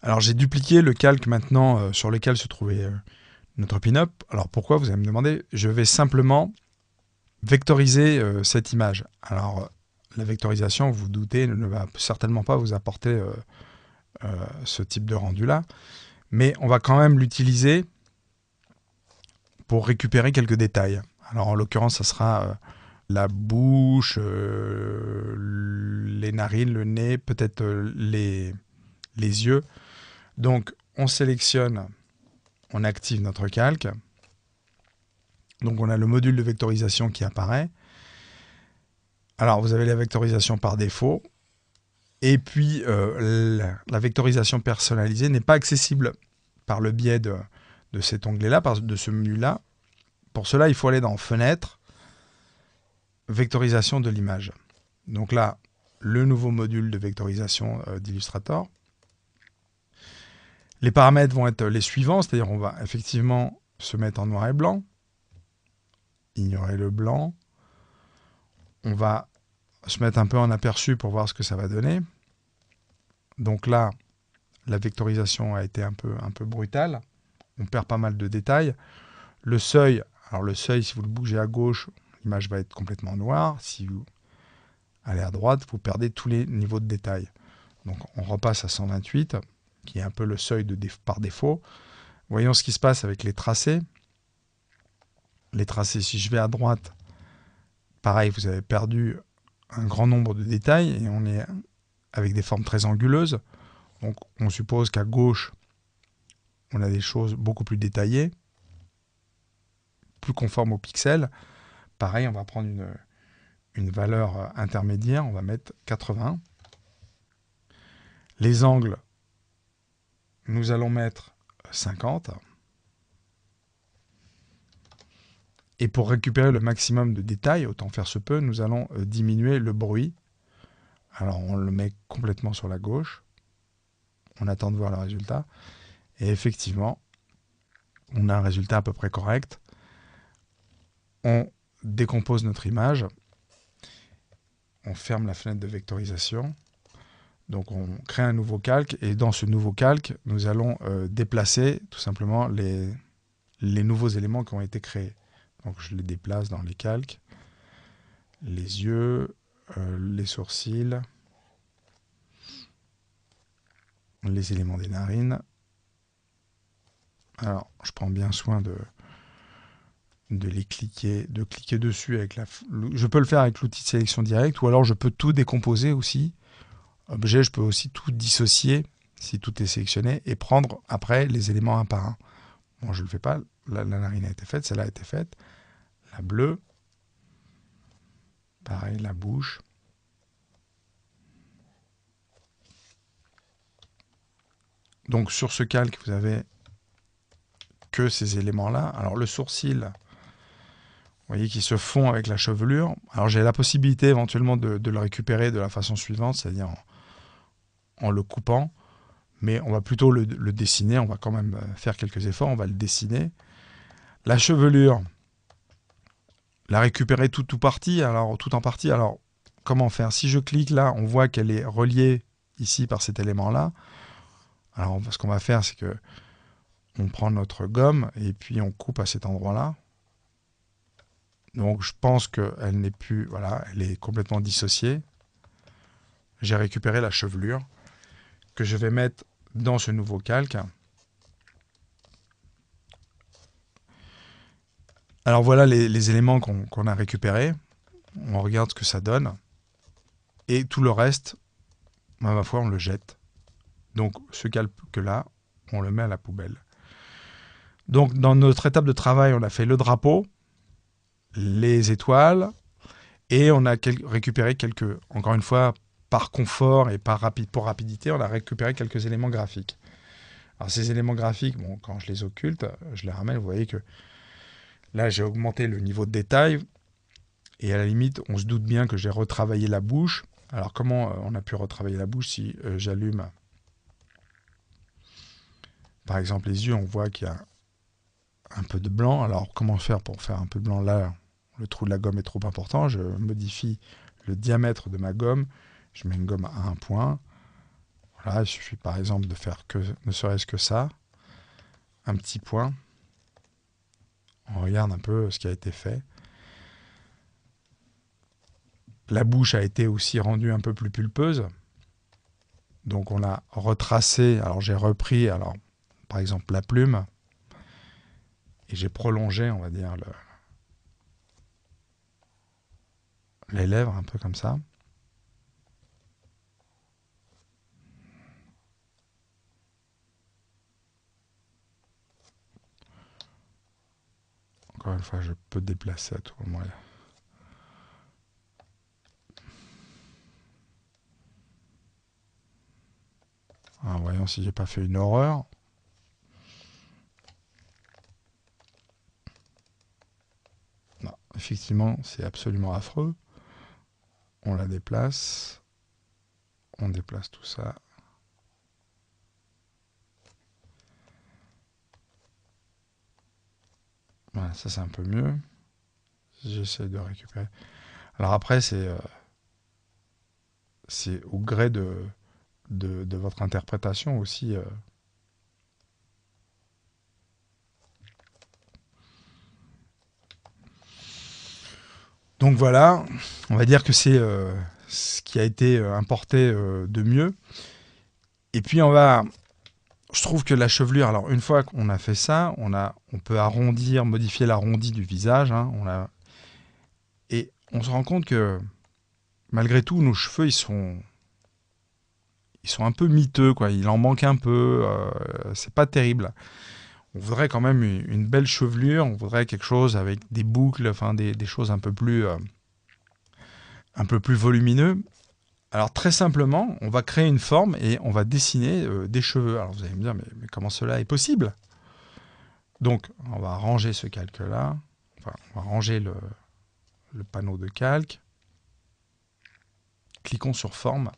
Alors j'ai dupliqué le calque maintenant sur lequel se trouvait notre pin-up. Alors pourquoi, vous allez me demander? Je vais simplement vectoriser cette image. Alors la vectorisation, vous vous doutez, ne va certainement pas vous apporter ce type de rendu-là. Mais on va quand même l'utiliser pour récupérer quelques détails. Alors en l'occurrence, ça sera la bouche, les narines, le nez, peut-être les yeux. Donc on sélectionne, on active notre calque. Donc on a le module de vectorisation qui apparaît. Alors vous avez la vectorisation par défaut. Et puis la vectorisation personnalisée n'est pas accessible par le biais de cet onglet-là, de ce menu-là. Pour cela, il faut aller dans Fenêtre, Vectorisation de l'image. Donc là, le nouveau module de vectorisation d'Illustrator. Les paramètres vont être les suivants, c'est-à-dire on va effectivement se mettre en noir et blanc, ignorer le blanc. On va se mettre un peu en aperçu pour voir ce que ça va donner. Donc là, la vectorisation a été un peu brutale. On perd pas mal de détails. Le seuil, alors le seuil, si vous le bougez à gauche, l'image va être complètement noire. Si vous allez à droite, vous perdez tous les niveaux de détail. Donc on repasse à 128, qui est un peu le seuil par défaut. Voyons ce qui se passe avec les tracés. Les tracés, si je vais à droite, pareil, vous avez perdu un grand nombre de détails et on est avec des formes très anguleuses. Donc on suppose qu'à gauche, on a des choses beaucoup plus détaillées, plus conformes au pixel. Pareil, on va prendre une valeur intermédiaire, on va mettre 80. Les angles, nous allons mettre 50. Et pour récupérer le maximum de détails, autant faire se peut, nous allons diminuer le bruit. Alors on le met complètement sur la gauche. On attend de voir le résultat. Et effectivement, on a un résultat à peu près correct. On décompose notre image. On ferme la fenêtre de vectorisation. Donc on crée un nouveau calque. Et dans ce nouveau calque, nous allons déplacer tout simplement les nouveaux éléments qui ont été créés. Donc je les déplace dans les calques. Les yeux, les sourcils, les éléments des narines. Alors, je prends bien soin de cliquer dessus avec je peux le faire avec l'outil de sélection directe, ou alors je peux tout décomposer aussi. Objet, je peux aussi tout dissocier si tout est sélectionné et prendre après les éléments un par un. Bon, je ne le fais pas. La narine a été faite, celle-là a été faite. La bleue. Pareil, la bouche. Donc sur ce calque, vous avez que ces éléments-là. Alors le sourcil, vous voyez qu'il se fond avec la chevelure. Alors j'ai la possibilité éventuellement de le récupérer de la façon suivante, c'est-à-dire en le coupant. Mais on va plutôt le dessiner, on va quand même faire quelques efforts, on va le dessiner. La chevelure, la récupérer tout en partie. Alors comment faire? Si je clique là, on voit qu'elle est reliée ici par cet élément-là. Alors ce qu'on va faire, c'est que on prend notre gomme et puis on coupe à cet endroit-là. Donc je pense qu'elle n'est plus, voilà, elle est complètement dissociée. J'ai récupéré la chevelure que je vais mettre dans ce nouveau calque. Alors voilà les éléments qu'on a récupérés. On regarde ce que ça donne. Et tout le reste, à ma foi, on le jette. Donc ce calque-là, on le met à la poubelle. Donc dans notre étape de travail, on a fait le drapeau, les étoiles, et on a récupéré quelques, encore une fois, par confort et pour rapidité, on a récupéré quelques éléments graphiques. Alors ces éléments graphiques, bon, quand je les occulte, je les ramène, vous voyez que là j'ai augmenté le niveau de détail, et à la limite, on se doute bien que j'ai retravaillé la bouche. Alors comment on a pu retravailler la bouche? Si j'allume, par exemple, les yeux, on voit qu'il y a un peu de blanc. Alors comment faire pour faire un peu de blanc? Là, le trou de la gomme est trop important. Je modifie le diamètre de ma gomme. Je mets une gomme à un point. Voilà, il suffit par exemple de faire que, ne serait-ce que ça, un petit point. On regarde un peu ce qui a été fait. La bouche a été aussi rendue un peu plus pulpeuse. Donc on a retracé, alors j'ai repris, alors par exemple la plume, et j'ai prolongé, on va dire, les lèvres, un peu comme ça. Encore une fois, je peux déplacer à tout moment. Alors, voyons si j'ai pas fait une horreur. Non, effectivement, c'est absolument affreux. On la déplace. On déplace tout ça. Voilà, ça c'est un peu mieux. J'essaie de récupérer. Alors après, c'est au gré de votre interprétation aussi. Donc voilà, on va dire que c'est ce qui a été importé de mieux. Et puis je trouve que la chevelure, alors une fois qu'on a fait ça, on peut arrondir, modifier l'arrondi du visage. Hein, et on se rend compte que malgré tout, nos cheveux, ils sont un peu miteux, quoi. Il en manque un peu. C'est pas terrible. On voudrait quand même une belle chevelure. On voudrait quelque chose avec des boucles, enfin des choses un peu plus volumineux. Alors très simplement, on va créer une forme et on va dessiner des cheveux. Alors vous allez me dire, mais comment cela est possible? Donc on va ranger ce calque-là. Enfin, on va ranger le panneau de calque. Cliquons sur forme.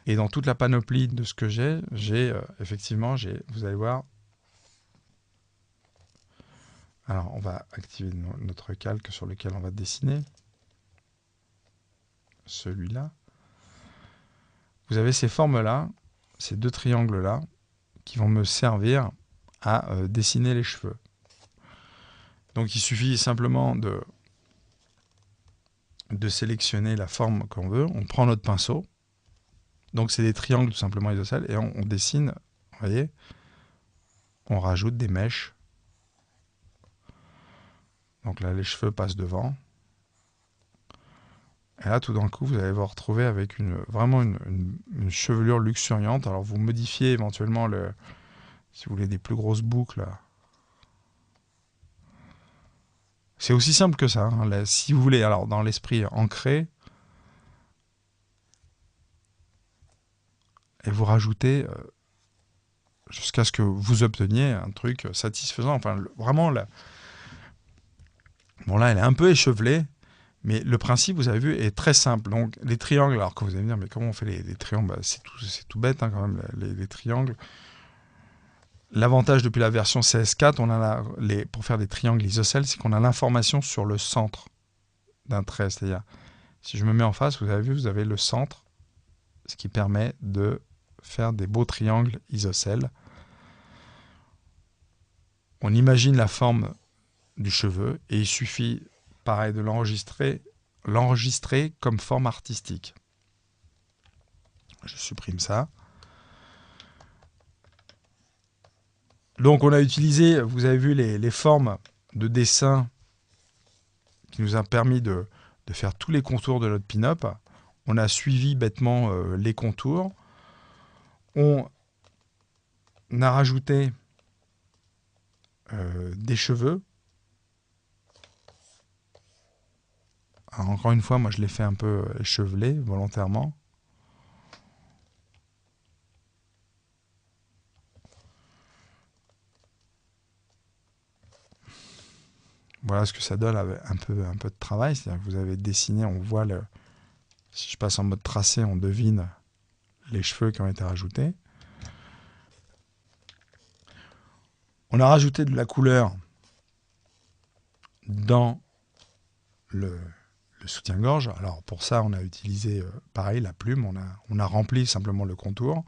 Et dans toute la panoplie de ce que effectivement, vous allez voir. Alors on va activer notre calque sur lequel on va dessiner. Celui-là. Vous avez ces formes-là, ces deux triangles-là, qui vont me servir à dessiner les cheveux. Donc il suffit simplement de sélectionner la forme qu'on veut. On prend notre pinceau. Donc c'est des triangles tout simplement isocèles. Et on dessine, vous voyez, on rajoute des mèches. Donc là, les cheveux passent devant. Et là, tout d'un coup, vous allez vous retrouver avec vraiment une chevelure luxuriante. Alors vous modifiez éventuellement, si vous voulez, des plus grosses boucles. C'est aussi simple que ça. Hein. Là, si vous voulez, alors dans l'esprit ancré, et vous rajoutez jusqu'à ce que vous obteniez un truc satisfaisant. Enfin, vraiment, là, bon là, elle est un peu échevelée, mais le principe, vous avez vu, est très simple. Donc, les triangles, alors que vous allez me dire, mais comment on fait les triangles? Bah, c'est tout bête, hein, quand même, les triangles. L'avantage depuis la version CS4, pour faire des triangles isocèles, c'est qu'on a l'information sur le centre d'un trait. C'est-à-dire, si je me mets en face, vous avez vu, vous avez le centre, ce qui permet de faire des beaux triangles isocèles. On imagine la forme du cheveu et il suffit, pareil, de l'enregistrer comme forme artistique. Je supprime ça. Donc on a utilisé, vous avez vu les formes de dessin qui nous a permis de faire tous les contours de notre pin-up. On a suivi bêtement les contours. On a rajouté des cheveux. Alors, encore une fois, moi je l'ai fait un peu échevelé volontairement. Voilà ce que ça donne avec un peu de travail. C'est-à-dire que vous avez dessiné, on voit si je passe en mode tracé, on devine les cheveux qui ont été rajoutés. On a rajouté de la couleur dans le soutien-gorge. Alors pour ça, on a utilisé, pareil, la plume. On a rempli simplement le contour.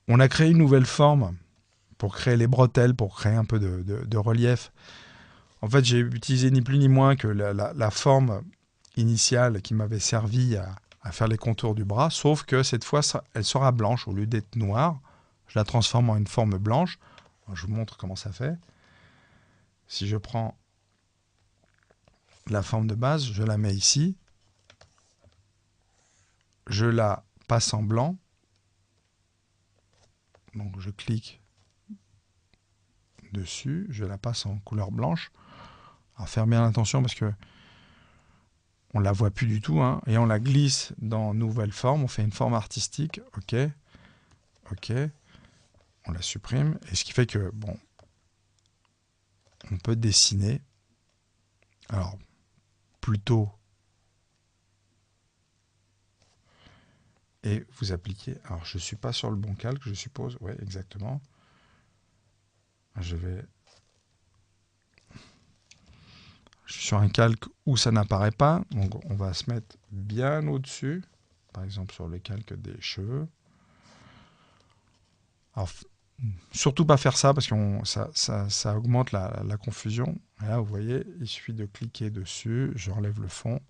On a créé une nouvelle forme pour créer les bretelles, pour créer un peu de relief. En fait, j'ai utilisé ni plus ni moins que la forme initiale qui m'avait servi à faire les contours du bras, sauf que cette fois, elle sera blanche au lieu d'être noire. Je la transforme en une forme blanche. Je vous montre comment ça fait. Si je prends la forme de base, je la mets ici. Je la passe en blanc. Donc je clique dessus, je la passe en couleur blanche. Alors faire bien attention parce que on la voit plus du tout, hein, et on la glisse dans nouvelle forme. On fait une forme artistique. OK. OK. On la supprime. Et ce qui fait que, bon, on peut dessiner. Alors, plutôt. Et vous appliquez. Alors, je ne suis pas sur le bon calque, je suppose. Oui, exactement. Je suis sur un calque où ça n'apparaît pas. Donc, on va se mettre bien au-dessus. Par exemple, sur le calque des cheveux. Alors, surtout pas faire ça parce que ça augmente la confusion. Et là, vous voyez, il suffit de cliquer dessus. J'enlève le fond.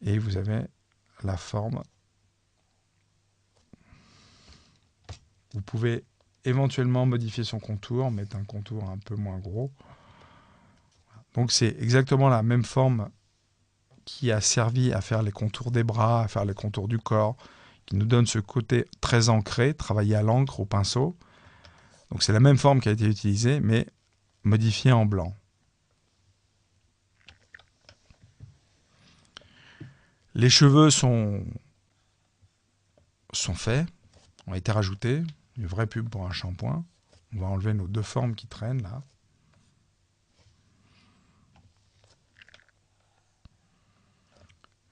Et vous avez la forme. Vous pouvez éventuellement modifier son contour, mettre un contour un peu moins gros. Donc c'est exactement la même forme qui a servi à faire les contours des bras, à faire les contours du corps, qui nous donne ce côté très ancré, travaillé à l'encre, au pinceau. Donc c'est la même forme qui a été utilisée, mais modifiée en blanc. Les cheveux sont faits, ont été rajoutés. Une vraie pub pour un shampoing. On va enlever nos deux formes qui traînent là.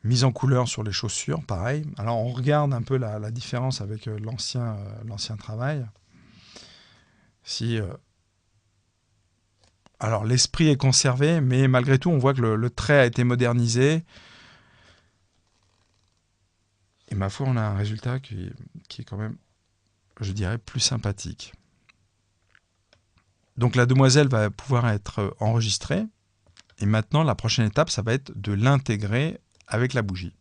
Mise en couleur sur les chaussures, pareil. Alors on regarde un peu la différence avec l'ancien travail. Si, alors l'esprit est conservé, mais malgré tout on voit que le trait a été modernisé. Et ma foi, on a un résultat qui est quand même, je dirais, plus sympathique. Donc la demoiselle va pouvoir être enregistrée. Et maintenant, la prochaine étape, ça va être de l'intégrer avec la bougie.